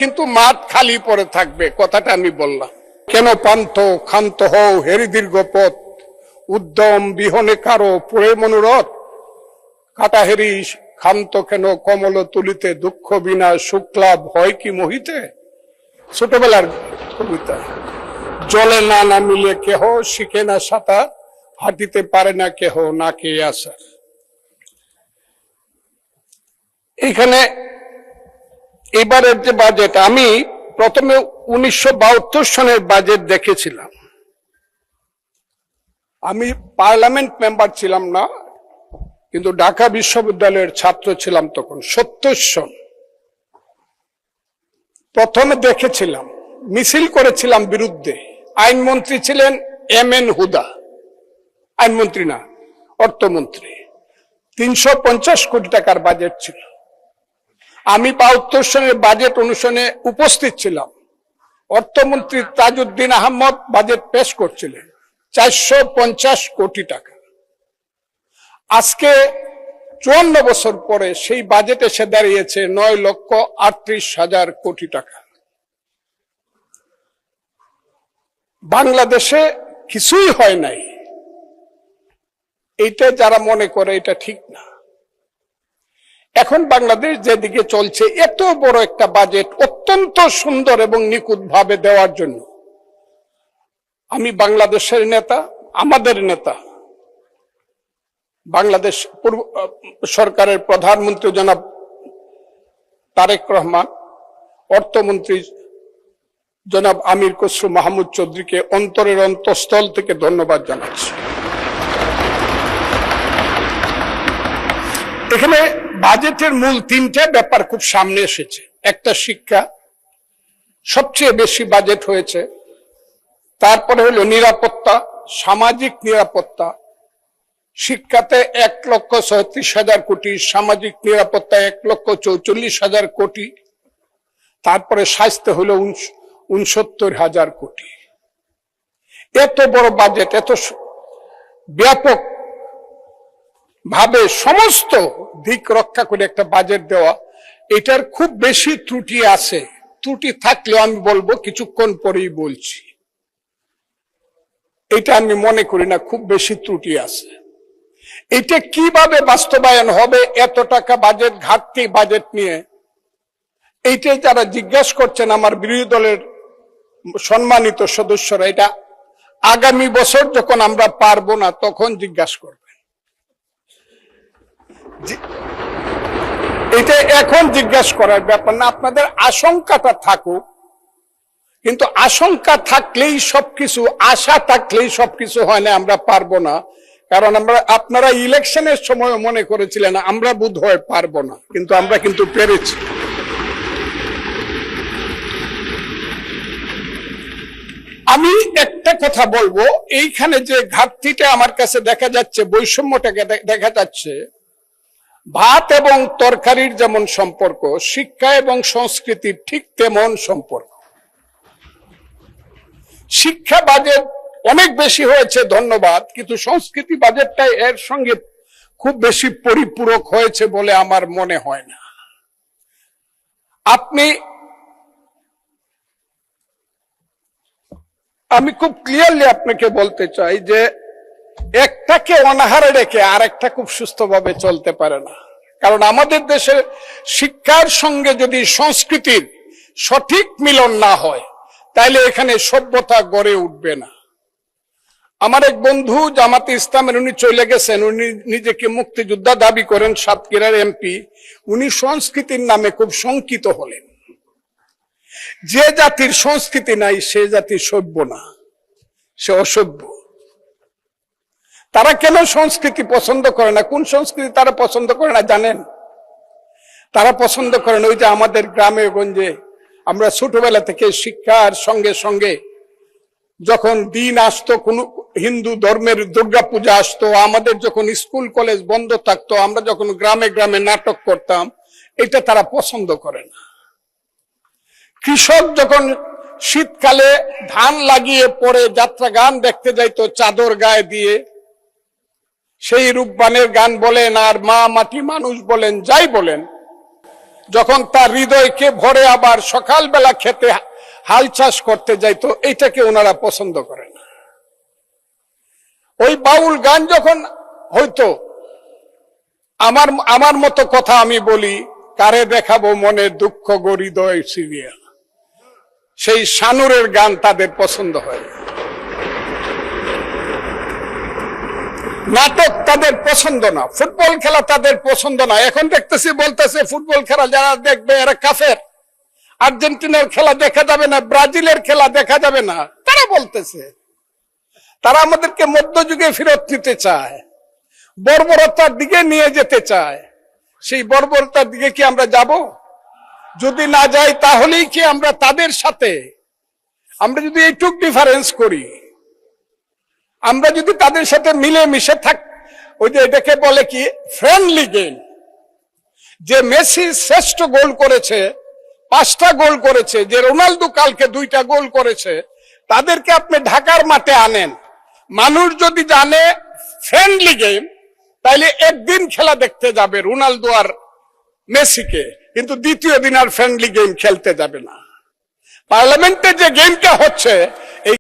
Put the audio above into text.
কিন্তু মাঠ খালি পড়ে থাকবে, কথাটা আমি বললাম। কেন পান্থ ক্ষান্ত হও হেরি দীর্ঘ পথ, উদ্যম বিহনে কারো পুরে মনোরথ, কাটাহেরি ক্ষান্ত কেন কমল তুলিতে, দুঃখ বিনা শুক্লাভ হয় কি মোহিতে। ছোটবেলার কবিতা। জলে না নামিলে কেহ শিখে না সাঁতার, হাঁটিতে পারে না কেহ না কে আসা। এখানে এবারের যে বাজেট, আমি প্রথমে 1972 সনের বাজেট দেখেছিলাম। আমি পার্লামেন্ট মেম্বার ছিলাম না, কিন্তু ঢাকা বিশ্ববিদ্যালয়ের ছাত্র ছিলাম তখন। 70 সন প্রথমে দেখেছিলাম, মিছিল করেছিলাম বিরুদ্ধে। আইনমন্ত্রী ছিলেন MN হুদা, আইনমন্ত্রী না, অর্থমন্ত্রী। 350 কোটি টাকার বাজেট ছিল। আমি 72 সনের বাজেট অনুষ্ঠানে উপস্থিত ছিলাম। অর্থমন্ত্রী তাজউদ্দিন আহমদ বাজেট পেশ করছিলেন, 450 কোটি টাকা। আজকে 54 বছর পরে সেই বাজেট এসে দাঁড়িয়েছে 9,38,000 কোটি টাকা। বাংলাদেশে কিছুই হয় নাই, এইটা যারা মনে করে এটা ঠিক না। এখন বাংলাদেশ যেদিকে চলছে, এত বড় একটা বাজেট অত্যন্ত সুন্দর এবং নিখুঁত ভাবে দেওয়ার জন্য আমি বাংলাদেশের নেতা, আমাদের নেতা, বাংলাদেশ সরকারের প্রধানমন্ত্রী জনাব তারেক রহমান, অর্থমন্ত্রী জনাব আমির খসরু মাহমুদ চৌধুরীকে অন্তরের অন্তঃস্থল থেকে ধন্যবাদ জানাচ্ছি। এখানে বাজেটের মূল 3টে ব্যাপার খুব সামনে এসেছে। একটা শিক্ষা, সবচেয়ে বেশি বাজেট হয়েছে। তারপরে হলো নিরাপত্তা, সামাজিক নিরাপত্তা। শিক্ষাতে 1,37,000 কোটি, সামাজিক নিরাপত্তা 1,44,000 কোটি। তারপরে স্বাস্থ্য হলো 69,000 কোটি। এত বড় বাজেট, এত ব্যাপক ভাবে সমস্ত দিক রক্ষা করে একটা বাজেট দেওয়া, এটার খুব বেশি ত্রুটি আছে। ত্রুটি থাকলেও আমি বলবো, কিছুক্ষণ পরেই বলছি, এটা আমি মনে করি না খুব বেশি ত্রুটি আছে। এটা কিভাবে বাস্তবায়ন হবে এত টাকা বাজেট, ঘাটতি বাজেট নিয়ে, এইটাই যারা জিজ্ঞাসা করছেন আমার বিরোধী দলের সম্মানিত সদস্যরা, এটা আগামী বছর যখন আমরা পারবো না তখন জিজ্ঞাসা করবেন। এটা এখন জিজ্ঞাসা করার ব্যাপার না। আপনাদের আশঙ্কাটা থাকুক, কিন্তু আশঙ্কা থাকলেই সবকিছু, আশা থাকলেই সবকিছু হয় না। আমরা পারবো না, কারণ আপনারা ইলেকশনের সময় মনে করেছিলেন আমরা বোধহয় পারবো না, কিন্তু আমরা কিন্তু পেরেছি। আমি একটা কথা বলবো, এইখানে যে ঘাটতিটা আমার কাছে দেখা যাচ্ছে, বৈষম্যটাকে দেখা যাচ্ছে, ভাত এবং তরকারির যেমন সম্পর্ক, শিক্ষা এবং সংস্কৃতির ঠিক তেমন সম্পর্ক। শিক্ষা বাজেট অনেক বেশি হয়েছে, ধন্যবাদ, কিন্তু সংস্কৃতি বাজেটটা এর সঙ্গে খুব বেশি পরিপূরক হয়েছে বলে আমার মনে হয় না। আমি খুব ক্লিয়ারলি আপনাকে বলতে চাই যে একটাকে অনাহারে রেখে আর একটা খুব সুস্থভাবে চলতে পারে না। কারণ আমাদের দেশে শিক্ষার সঙ্গে যদি সংস্কৃতির সঠিক মিলন না হয়, তাইলে এখানে সভ্যতা গড়ে উঠবে না। আমার এক বন্ধু জামাতে ইসলামের, উনি চলে গেছেন, উনি নিজেকে মুক্তিযোদ্ধা দাবি করেন, সাতক্ষীরার MP। উনি সংস্কৃতির নামে খুব শঙ্কিত হলেন। যে জাতির সংস্কৃতি নাই সে জাতি সভ্য না, সে অসভ্য। তারা কেন সংস্কৃতি পছন্দ করে না? কোন সংস্কৃতি তারা পছন্দ করে না জানেন? তারা পছন্দ করেন ওই যে আমাদের গ্রামে গঞ্জে আমরা ছোটবেলা থেকে শিক্ষার সঙ্গে সঙ্গে যখন দিন আসতো, কোন হিন্দু ধর্মের দুর্গাপূজা আসতো, আমাদের যখন স্কুল কলেজ বন্ধ থাকতো, আমরা যখন গ্রামে গ্রামে নাটক করতাম, এটা তারা পছন্দ করে না। কৃষক যখন শীতকালে ধান লাগিয়ে পরে যাত্রা গান দেখতে যাইতো চাদর গায়ে দিয়ে, সেই রূপবানের গান বলেন আর মা মাটি মানুষ বলেন, যাই বলেন, যখন তার হৃদয়কে ভরে আবার সকালবেলা খেতে হাল চাষ করতে যাইতো, এইটাকে ওনারা পছন্দ করে না। ওই বাউল গান যখন হইতো, আমার মতো কথা আমি বলি, কারে দেখাবো মনে দুঃখ গো হৃদয় সিরিয়া, সেই শানুরের গান তাদের পছন্দ হয়। নাটক তাদের পছন্দ না, ফুটবল খেলা তাদের পছন্দ না। এখন দেখতেছি বলতেছে ফুটবল খেলা যারা দেখবে এরা কাফের, আর্জেন্টিনার খেলা দেখা যাবে না, ব্রাজিলের খেলা দেখা যাবে না, তারা বলতেছে। তারা আমাদেরকে মধ্যযুগে ফেরত নিতে চায়, বর্বরতার দিকে নিয়ে যেতে চায়। সেই বর্বরতার দিকে কি আমরা যাব? যদি না যাই তাহলেই কি আমরা তাদের সাথে, আমরা যদি এইটুক ডিফারেন্স করি, আমরা যদি তাদের সাথে মিলে মিশে থাক, ওই যে এটাকে বলে কি ফ্রেন্ডলি গেম, যে মেসি শ্রেষ্ঠ গোল করেছে, 5টা গোল করেছে, যে রোনাল্ডো কালকে 2টা গোল করেছে, তাদেরকে আপনি ঢাকার মাঠে আনেন, মানুষ যদি জানে ফ্রেন্ডলি গেম, তাইলে একদিন খেলা দেখতে যাবে রোনাল্ডো আর মেসিকে, কিন্তু দ্বিতীয় দিন আর ফ্রেন্ডলি গেম খেলতে যাবে না। পার্লামেন্টে যে গেমটা হচ্ছে